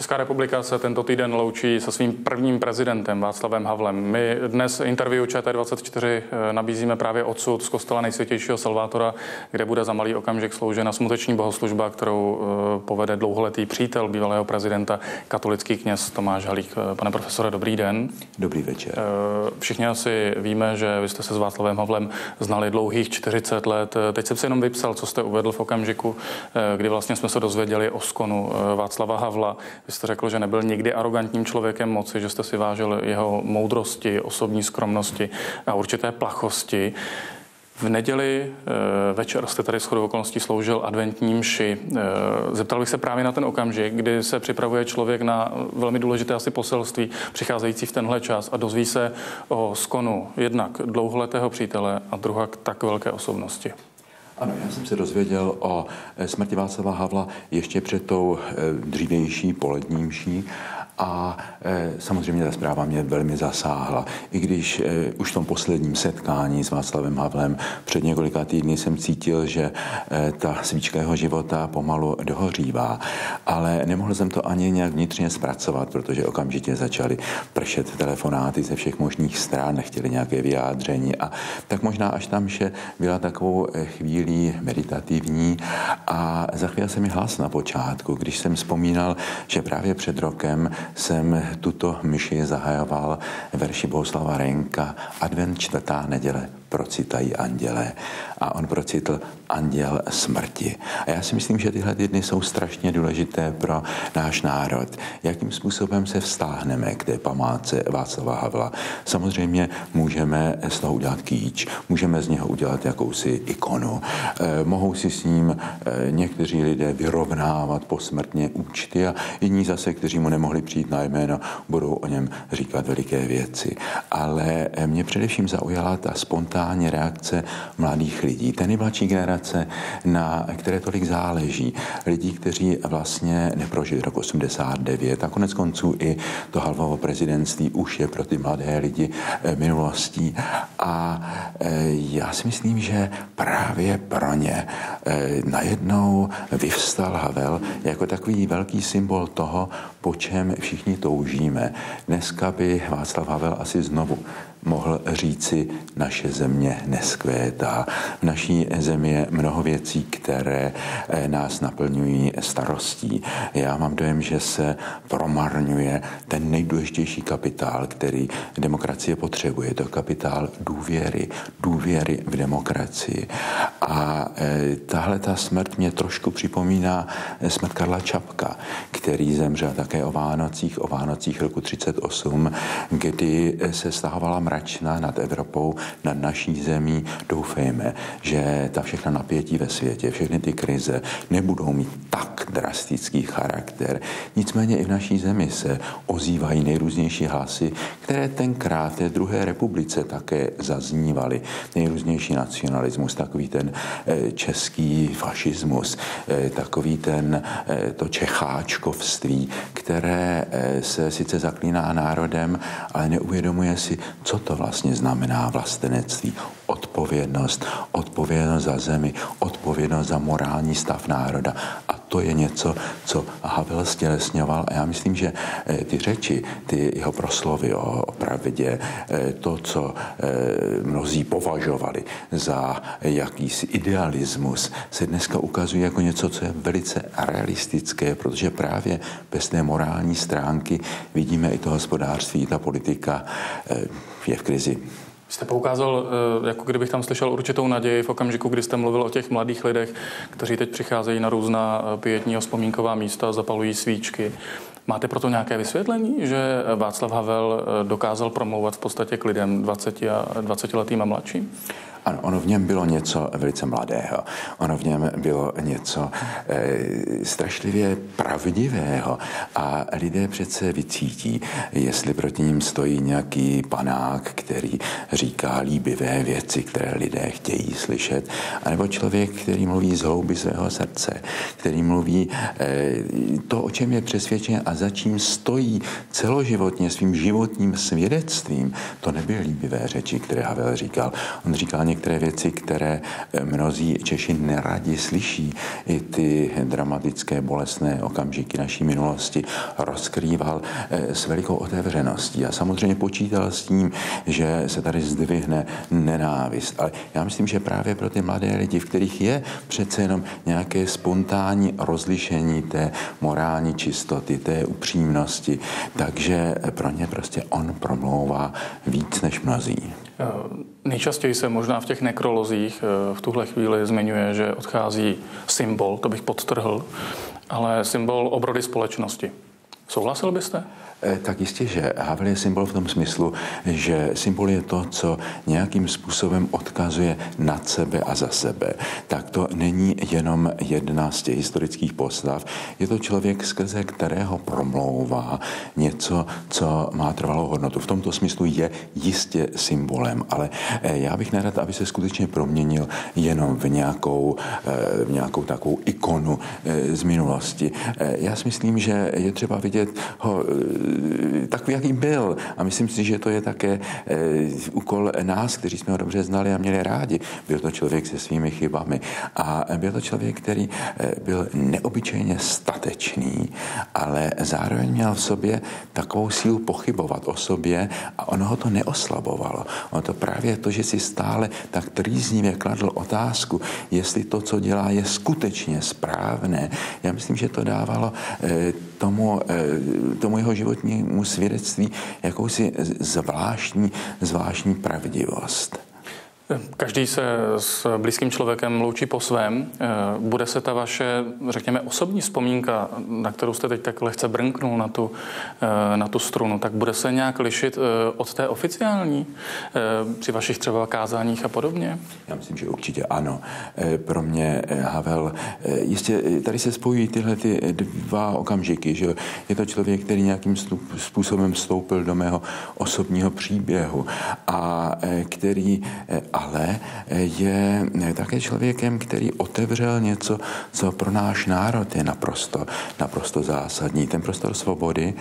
Česká republika se tento týden loučí se svým prvním prezidentem Václavem Havlem. My dnes interview ČT24 nabízíme právě odsud z kostela Nejsvětějšího Salvátora, kde bude za malý okamžik sloužena smuteční bohoslužba, kterou povede dlouholetý přítel bývalého prezidenta, katolický kněz Tomáš Halík. Pane profesore, dobrý den. Dobrý večer. Všichni asi víme, že vy jste se s Václavem Havlem znali dlouhých 40 let. Teď jsem si jenom vypsal, co jste uvedl v okamžiku, kdy vlastně jsme se dozvěděli o skonu Václava Havla. Vy jste řekl, že nebyl nikdy arrogantním člověkem moci, že jste si vážil jeho moudrosti, osobní skromnosti a určité plachosti. V neděli večer jste tady shodou okolností sloužil adventní mši. Zeptal bych se právě na ten okamžik, kdy se připravuje člověk na velmi důležité asi poselství, přicházející v tenhle čas a dozví se o skonu jednak dlouholetého přítele a druhá tak velké osobnosti. Ano, já jsem se dozvěděl o smrti Václava Havla ještě před tou dřívější polední mší a samozřejmě ta zpráva mě velmi zasáhla. I když už v tom posledním setkání s Václavem Havlem před několika týdny jsem cítil, že ta svíčka jeho života pomalu dohořívá, ale nemohl jsem to ani nějak vnitřně zpracovat, protože okamžitě začaly pršet telefonáty ze všech možných stran, nechtěli nějaké vyjádření a tak možná až tam vše byla takovou chvílí meditativní a zachvěl se mi hlas na počátku, když jsem vzpomínal, že právě před rokem jsem tuto mši zahajoval verši Bohuslava Rehnka Advent 4. neděle. Procitají andělé. A on procitl anděl smrti. A já si myslím, že tyhle dny jsou strašně důležité pro náš národ. Jakým způsobem se vztáhneme k té památce Václava Havla. Samozřejmě můžeme z toho udělat kýč, můžeme z něho udělat jakousi ikonu. Mohou si s ním někteří lidé vyrovnávat posmrtně účty a jiní zase, kteří mu nemohli přijít na jméno, budou o něm říkat veliké věci. Ale mě především zaujala ta spontánní reakce mladých lidí, té nejmladší generace, na které tolik záleží. Lidí, kteří vlastně neprožili rok 89 a konec konců i to Havlovo prezidentství už je pro ty mladé lidi minulostí. A já si myslím, že právě pro ně najednou vyvstal Havel jako takový velký symbol toho, po čem všichni toužíme. Dneska by Václav Havel asi znovu mohl říci, naše země neskvétá. V naší zemi je mnoho věcí, které nás naplňují starostí. Já mám dojem, že se promarňuje ten nejdůležitější kapitál, který demokracie potřebuje. Je to kapitál důvěry v demokracii. A tahle ta smrt mě trošku připomíná smrt Karla Čapka, který zemřel také o Vánocích roku 38, kdy se stahovala mračna nad Evropou, nad naší zemí. Doufejme, že ta všechna napětí ve světě, všechny ty krize nebudou mít tak drastický charakter. Nicméně i v naší zemi se ozývají nejrůznější hlasy, které tenkrát v té druhé republice také zaznívaly. Nejrůznější nacionalismus, takový ten český fašismus, takový to čecháčkovství, které se sice zaklíná národem, ale neuvědomuje si, co to vlastně znamená vlastenectví. Odpovědnost za zemi, odpovědnost za morální stav národa. A to je něco, co Havel stělesňoval. A já myslím, že ty řeči, ty jeho proslovy o pravdě, to, co mnozí považovali za jakýsi idealismus, se dneska ukazuje jako něco, co je velice realistické, protože právě bez té morální stránky vidíme i to hospodářství, i ta politika je v krizi. Jste poukázal, jako kdybych tam slyšel určitou naději v okamžiku, kdy jste mluvil o těch mladých lidech, kteří teď přicházejí na různá pietní a vzpomínková místa, zapalují svíčky. Máte proto nějaké vysvětlení, že Václav Havel dokázal promlouvat v podstatě k lidem 20letým a mladším? Ano, ono v něm bylo něco velice mladého. Ono v něm bylo něco strašlivě pravdivého. A lidé přece vycítí, jestli proti ním stojí nějaký panák, který říká líbivé věci, které lidé chtějí slyšet, anebo člověk, který mluví z hloubi svého srdce, který mluví to, o čem je přesvědčen a za čím stojí celoživotně svým životním svědectvím. To nebyly líbivé řeči, které Havel říkal. On říkal některé věci, které mnozí Češi neradi slyší. I ty dramatické, bolestné okamžiky naší minulosti rozkrýval s velikou otevřeností a samozřejmě počítal s tím, že se tady zdvihne nenávist. Ale já myslím, že právě pro ty mladé lidi, v kterých je přece jenom nějaké spontánní rozlišení té morální čistoty, té upřímnosti, takže pro ně prostě on promlouvá víc než mnozí. Nejčastěji se možná v těch nekrolozích v tuhle chvíli zmiňuje, že odchází symbol, to bych podtrhl, ale symbol obrody společnosti. Souhlasil byste? Tak jistě, že Havel je symbol v tom smyslu, že symbol je to, co nějakým způsobem odkazuje nad sebe a za sebe. Tak to není jenom jedna z těch historických postav. Je to člověk, skrze kterého promlouvá něco, co má trvalou hodnotu. V tomto smyslu je jistě symbolem, ale já bych nerad, aby se skutečně proměnil jenom v nějakou takovou ikonu z minulosti. Já si myslím, že je třeba vidět ho takový, jaký byl. A myslím si, že to je také úkol nás, kteří jsme ho dobře znali a měli rádi. Byl to člověk se svými chybami. A byl to člověk, který byl neobyčejně statečný, ale zároveň měl v sobě takovou sílu pochybovat o sobě a ono ho to neoslabovalo. Ono to právě to, že si stále tak trýznivě kladl otázku, jestli to, co dělá, je skutečně správné. Já myslím, že to dávalo tomu jeho životnímu svědectví jakousi zvláštní pravdivost. Každý se s blízkým člověkem loučí po svém. Bude se ta vaše, řekněme, osobní vzpomínka, na kterou jste teď tak lehce brnknul na tu strunu, tak bude se nějak lišit od té oficiální při vašich třeba kázáních a podobně? Já myslím, že určitě ano. Pro mě Havel, jistě tady se spojují tyhle ty dva okamžiky, že je to člověk, který nějakým způsobem vstoupil do mého osobního příběhu a který ale je také člověkem, který otevřel něco, co pro náš národ je naprosto zásadní. Ten prostor svobody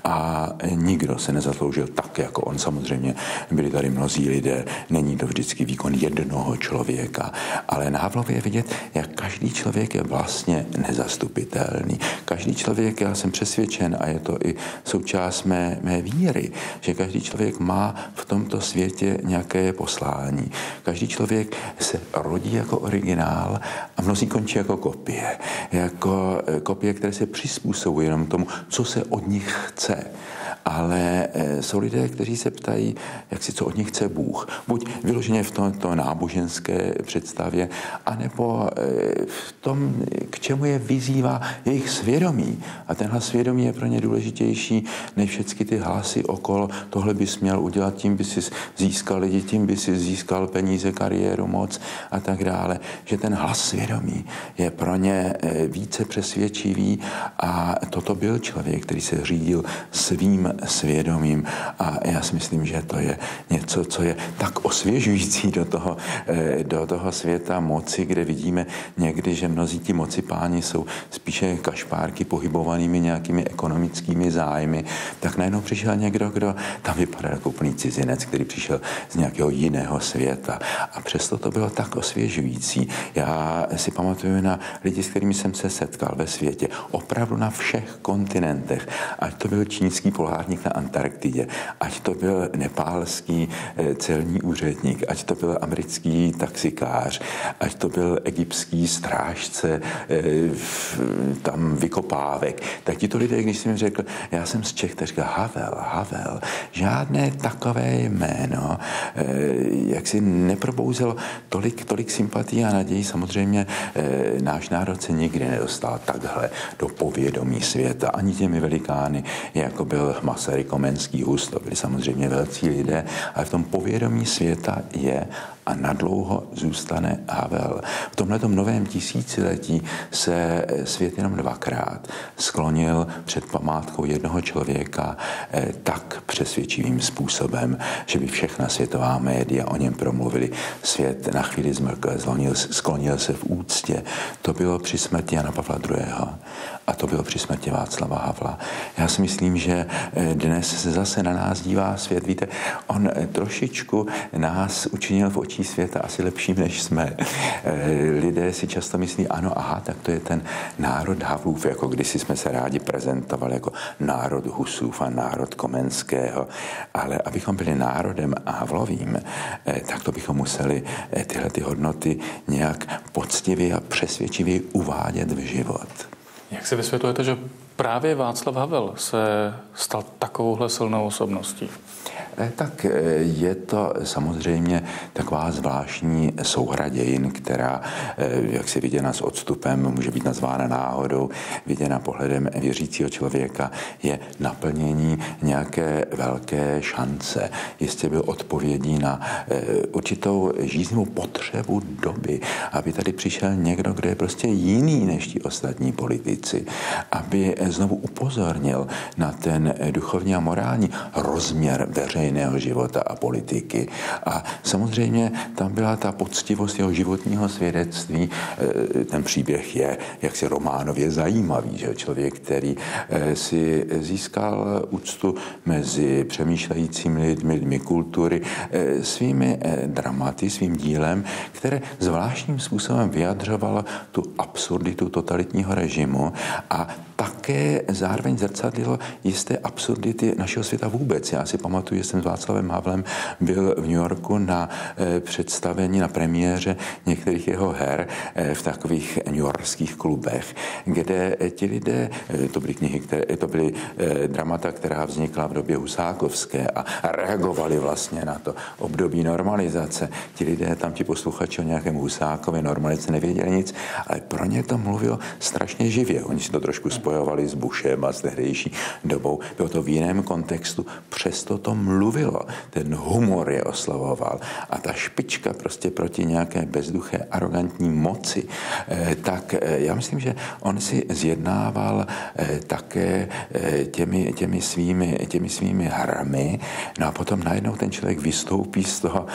a nikdo se nezasloužil tak, jako on. Samozřejmě byli tady mnozí lidé, není to vždycky výkon jednoho člověka, ale na Havlově je vidět, jak každý člověk je vlastně nezastupitelný. Každý člověk, já jsem přesvědčen, a je to i součást mé víry, že každý člověk má v tomto světě nějaké poslání. Každý člověk se rodí jako originál a mnozí končí jako kopie. Jako kopie, které se přizpůsobují jenom tomu, co se od nich chce. Ale jsou lidé, kteří se ptají, co od nich chce Bůh. Buď vyloženě v tomto náboženské představě, anebo v tom, k čemu je vyzývá jejich svědomí. A tenhle svědomí je pro ně důležitější než všechny ty hlasy okolo. Tohle bys měl udělat, tím by si získal lidi, tím by si získal peníze, kariéru, moc a tak dále. Že ten hlas svědomí je pro ně více přesvědčivý a toto byl člověk, který se řídil svým svědomím a já si myslím, že to je něco, co je tak osvěžující do toho světa moci, kde vidíme někdy, že mnozí ti mocipáni jsou spíše kašpárky pohybovanými nějakými ekonomickými zájmy, tak najednou přišel někdo, kdo tam vypadal jako úplný cizinec, který přišel z nějakého jiného světa a přesto to bylo tak osvěžující. Já si pamatuju na lidi, s kterými jsem se setkal ve světě, opravdu na všech kontinentech, ať to byl čínský polárník na Antarktidě, ať to byl nepálský celní úředník, ať to byl americký taxikář, ať to byl egyptský strážce tam vykopávek. Tak tito lidé, když jsem jim řekl, já jsem z Čech, tak říkal Havel, žádné takové jméno, jak si neprobouzelo tolik sympatii a naději. Samozřejmě náš národ se nikdy nedostal takhle do povědomí světa, ani těmi velikány, jako byl Masaryk, Komenský, Hus, to byli samozřejmě velcí lidé, ale v tom povědomí světa je a nadlouho zůstane Havel. V tomhletom novém tisíciletí se svět jenom dvakrát sklonil před památkou jednoho člověka tak přesvědčivým způsobem, že by všechna světová média o něm promluvili. Svět na chvíli zmrkl, sklonil se v úctě. To bylo při smrti Jana Pavla II. A to bylo při smrti Václava Havla. Já si myslím, že dnes se zase na nás dívá svět. Víte, on trošičku nás učinil v očích očí světa asi lepším, než jsme. Lidé si často myslí, ano, aha, tak to je ten národ Havlův, jako kdysi jsme se rádi prezentovali jako národ Husův a národ Komenského. Ale abychom byli národem Havlovým, tak to bychom museli tyhle ty hodnoty nějak poctivě a přesvědčivě uvádět v život. Jak si vysvětlujete, že právě Václav Havel se stal takovouhle silnou osobností? Tak je to samozřejmě taková zvláštní souhra dějin, která, jak si viděna s odstupem, může být nazvána náhodou, viděna pohledem věřícího člověka, je naplnění nějaké velké šance. Jistě byl odpovědí na určitou žíznivou potřebu doby, aby tady přišel někdo, kdo je prostě jiný než ti ostatní politici, aby znovu upozornil na ten duchovní a morální rozměr veřejného života a politiky. A samozřejmě tam byla ta poctivost jeho životního svědectví. Ten příběh je jaksi románově zajímavý, že člověk, který si získal úctu mezi přemýšlejícími lidmi kultury svými dramaty, svým dílem, které zvláštním způsobem vyjadřovalo tu absurditu totalitního režimu a také zároveň zrcadlilo jisté absurdity našeho světa vůbec. Já si pamatuju, že jsem s Václavem Havlem byl v New Yorku na představení, na premiéře některých jeho her v takových newyorských klubech, kde ti lidé, to byly knihy, to byly dramata, která vznikla v době husákovské a reagovali vlastně na to období normalizace. Ti lidé, tam ti posluchači o nějakém Husákovi normalizaci nevěděli nic, ale pro ně to mluvilo strašně živě. Oni si to trošku spojovali s Bushem a s tehdejší dobou. Bylo to v jiném kontextu, přesto to mluvilo. Ten humor je oslavoval. A ta špička prostě proti nějaké bezduché, arrogantní moci, tak já myslím, že on si zjednával také těmi svými hrami. No a potom najednou ten člověk vystoupí z toho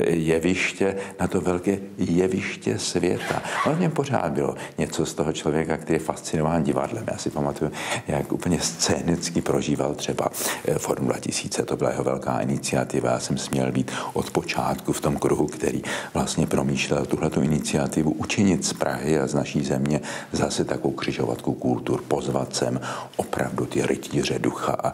jeviště na to velké jeviště světa. No v něm pořád bylo něco z toho člověka, který je fascinován divadlem. Já si pamatuju, jak úplně scénicky prožíval třeba Forum 2000. To byla jeho velká iniciativa. Já jsem směl být od počátku v tom kruhu, který vlastně promýšlel tuhletu iniciativu učinit z Prahy a z naší země zase takovou křižovatku kultur, pozvat sem opravdu ty rytíře ducha a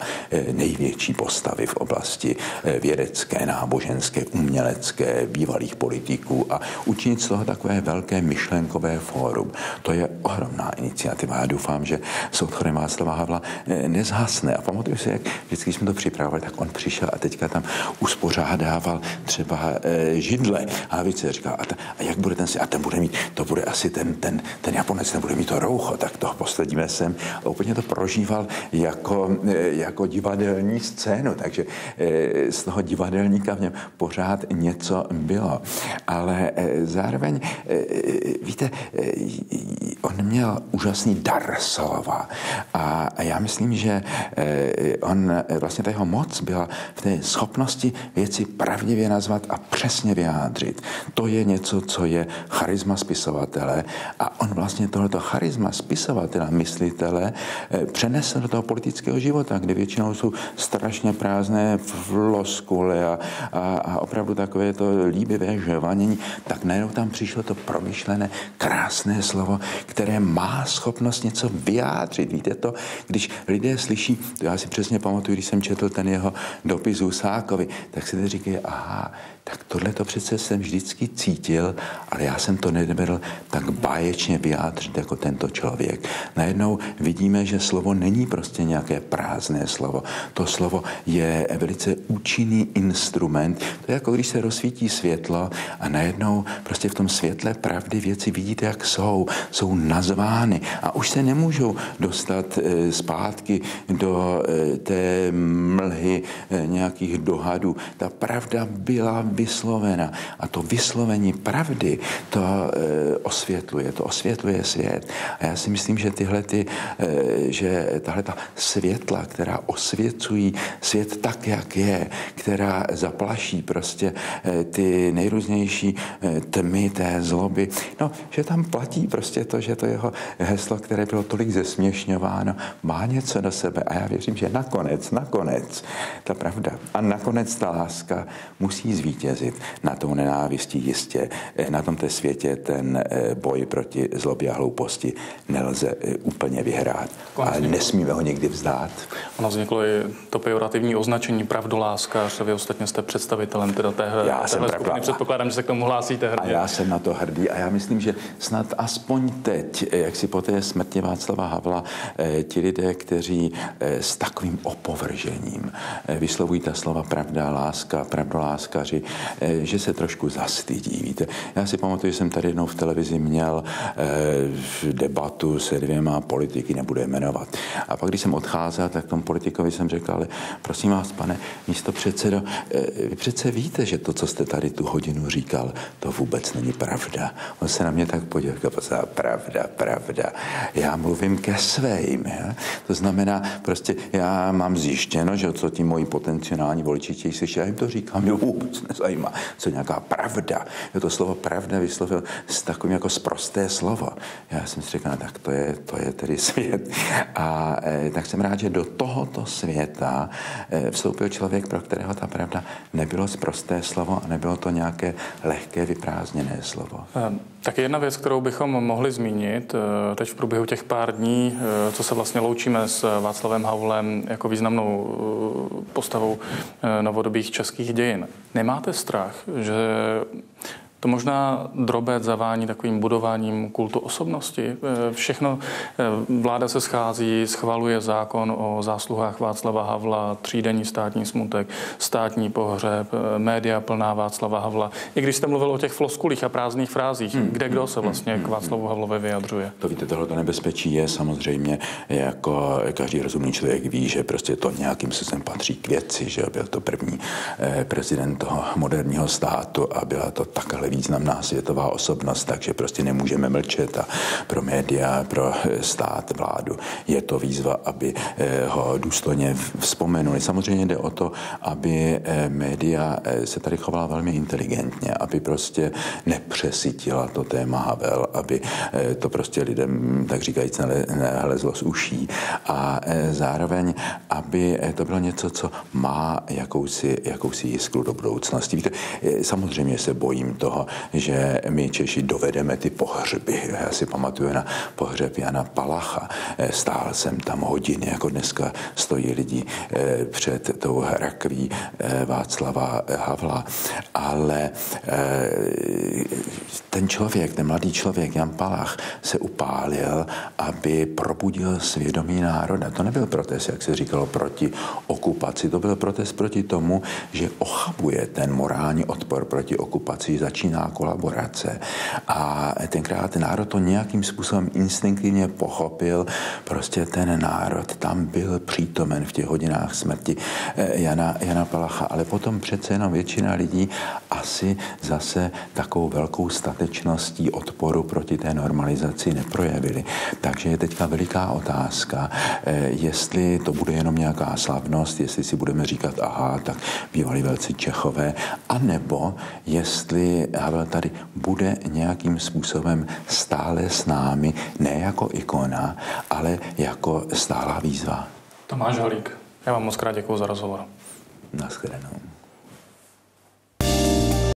největší postavy v oblasti vědecké, náboženské, umělecké, bývalých politiků a učinit z toho takové velké myšlenkové fórum. To je ohromná iniciativa. Já doufám, že s odchodem Václava Havla nezhasne. A pamatuju si, jak vždycky, když jsme to připravovali, tak on přišel a teďka tam uspořádával třeba židle. A víc se říká, a jak bude ten si, a ten bude mít, to bude asi ten Japonec, ten bude mít to roucho, tak toho posledíme sem. A úplně to prožíval jako divadelní scénu, takže z toho divadelníka v něm pořád něco bylo. Ale zároveň, víte, on měl úžasný dar slova a já myslím, že vlastně ta jeho moc byla v té schopnosti věci pravdivě nazvat a přesně vyjádřit. To je něco, co je charisma spisovatele a on vlastně tohleto charisma spisovatele, myslitele přenesl do toho politického života, kde většinou jsou strašně prázdné floskule a opravdu takové to líbivé žvanění, tak najednou tam přišlo to promyšlené, krásné slovo, které má schopnost něco vyjádřit. Víte to, když lidé slyší, to já si přesně pamatuju, když jsem četl ten jeho dopis Husákovi, tak si říkají, aha, tak tohle to přece jsem vždycky cítil, ale já jsem to nedovedl tak báječně vyjádřit jako tento člověk. Najednou vidíme, že slovo není prostě nějaké prázdné slovo. To slovo je velice účinný instrument. To je jako když se rozsvítí světlo a najednou prostě v tom světle pravdy věci vidíte, jak jsou nazvány a už se nemůžou dostat zpátky do té mlhy nějakých dohadů. Ta pravda byla vyslovena a to vyslovení pravdy to osvětluje svět. A já si myslím, že tahle ta světla, která osvěcují svět tak, jak je, která zaplaší prostě ty nejrůznější tmy té zloby, no, že tam platí prostě to, že to jeho heslo, které bylo tolik zesměšňováno, má něco do sebe a já věřím, že nakonec ta pravda a nakonec ta láska musí zvítězit na tou nenávistí jistě. Na tomto světě ten boj proti zlobě a hlouposti nelze úplně vyhrát, ale nesmíme ho nikdy vzdát. Ono vzniklo i to pejorativní označení pravdoláskař, vy ostatně jste představitelem téhle skupiny, předpokládám, že se k tomu hlásíte hrdě. A já jsem na to hrdý a já myslím, že snad aspoň teď, jak si po té smrti Václava Havla, ti lidé, kteří s takovým opovržením vyslovují ta slova pravda, láska, pravdoláskaři, že se trošku zastydí. Víte, já si pamatuju, že jsem tady jednou v televizi měl debatu se 2 politiky, nebudu je jmenovat. A pak, když jsem odcházel, tak tomu politikovi jsem řekl, ale prosím vás, pane místopředsedo, vy přece víte, že to, co jste tady tu hodinu říkal, to vůbec není pravda. On se na mě tak podíval, pravda. Já mluvím ke svým. Ja? To znamená, prostě já mám zjištěno, že co ti moji potenciální voliči chtějí slyšet, já jim to říkám, mě vůbec nezajímá, co nějaká pravda. Je to slovo pravda vyslovil s takovým jako sprosté slovo. Já jsem si řekl, no, tak to je tedy svět. A tak jsem rád, že do tohoto světa vstoupil člověk, pro kterého ta pravda nebylo sprosté slovo a nebylo to nějaké lehké vyprázdněné slovo. Tak jedna věc, kterou bychom mohli zmínit teď v průběhu těch pár dní, co se vlastně loučíme s Václavem Havlem jako významnou postavou novodobých českých dějin. Nemáte strach, že to možná drobec zavání takovým budováním kultu osobnosti? Všechno, vláda se schází, schvaluje zákon o zásluhách Václava Havla, 3denní státní smutek, státní pohřeb, média plná Václava Havla. I když jste mluvil o těch floskulích a prázdných frázích, kdo se vlastně k Václavu Havlovi vyjadřuje? To víte, tohleto nebezpečí je samozřejmě, jako každý rozumný člověk ví, že prostě to nějakým způsobem patří k věci, že byl to první prezident toho moderního státu a byla to takhle významná světová osobnost, takže prostě nemůžeme mlčet a pro média, pro stát, vládu je to výzva, aby ho důstojně vzpomenuli. Samozřejmě jde o to, aby média se tady chovala velmi inteligentně, aby prostě nepřesytila to téma Havel, aby to prostě lidem, tak říkajíc, nelezlo z uší a zároveň, aby to bylo něco, co má jakousi jiskru do budoucnosti. Víte, samozřejmě se bojím toho, že my Češi dovedeme ty pohřby. Já si pamatuju na pohřeb Jana Palacha. Stál jsem tam hodiny, jako dneska stojí lidi před tou rakví Václava Havla. Ale ten člověk, ten mladý člověk, Jan Palach, se upálil, aby probudil svědomí národa. To nebyl protest, jak se říkalo, proti okupaci. To byl protest proti tomu, že ochabuje ten morální odpor proti okupaci, začíná kolaborace. A tenkrát ten národ to nějakým způsobem instinktivně pochopil. Prostě ten národ tam byl přítomen v těch hodinách smrti Jana Palacha. Ale potom přece jenom většina lidí asi zase takovou velkou statečností odporu proti té normalizaci neprojevili. Takže je teďka veliká otázka, jestli to bude jenom nějaká slavnost, jestli si budeme říkat, aha, tak bývali velcí Čechové, anebo jestli Havel tady bude nějakým způsobem stále s námi, ne jako ikona, ale jako stálá výzva. Tomáš Halík, já vám moc krát děkuju za rozhovor. Naschledanou.